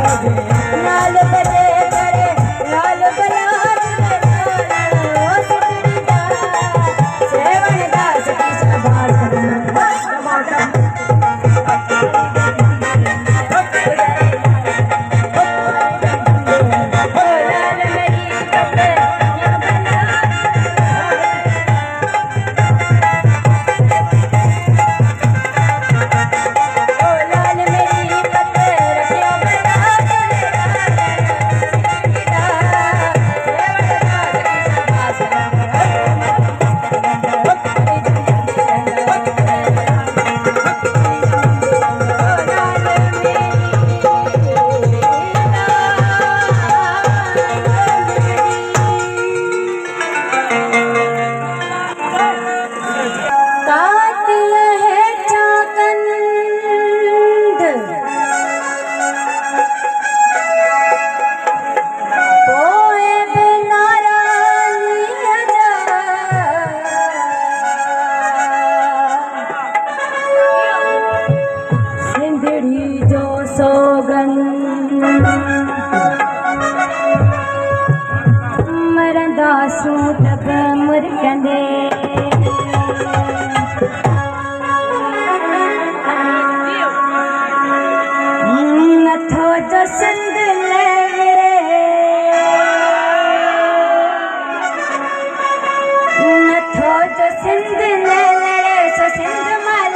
लाल बजे करे लाल बलार सेवन दास की शबाश मरदासूं तब मुरकंदे नथो जो सिंध लेवे नथो जो सिंध ले लड़े सो सिंध माल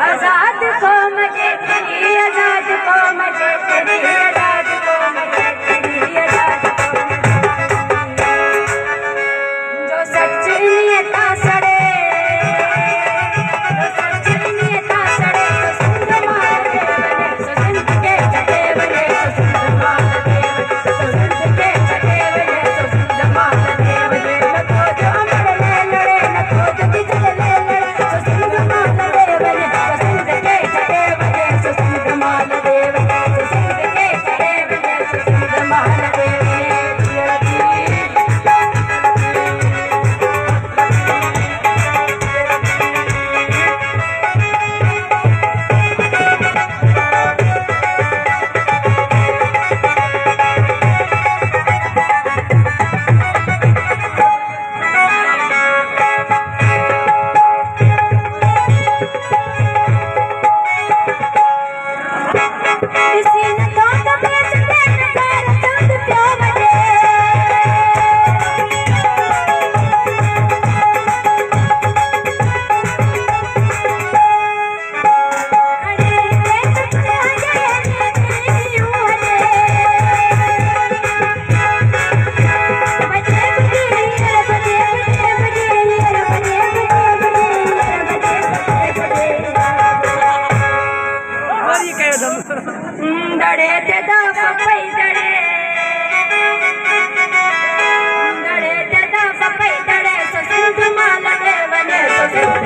आजाद को मजे तेरी आजाद को मजे तेरी आजाद को मजे तेरी आजाद जो सच नियता सड़े जो सच नियता सड़े तो सिंध माल देवने सो सिंध के चटे बने सो सिंध माल देवने सो सिंध के चटे बने सो सिंध माल देवने न तो जो अमर ले लड़े न तो जो बिजल ले लड़े सो सिंध माल देवने सो सिंध के चटे बने सो सिंध माल देवने सो सिंध के चटे बने सो सिंध माल देवने दड़े ते दफ पई दड़े दड़े ते दफ पई दड़े सो सिंध माल देवने सो सिंध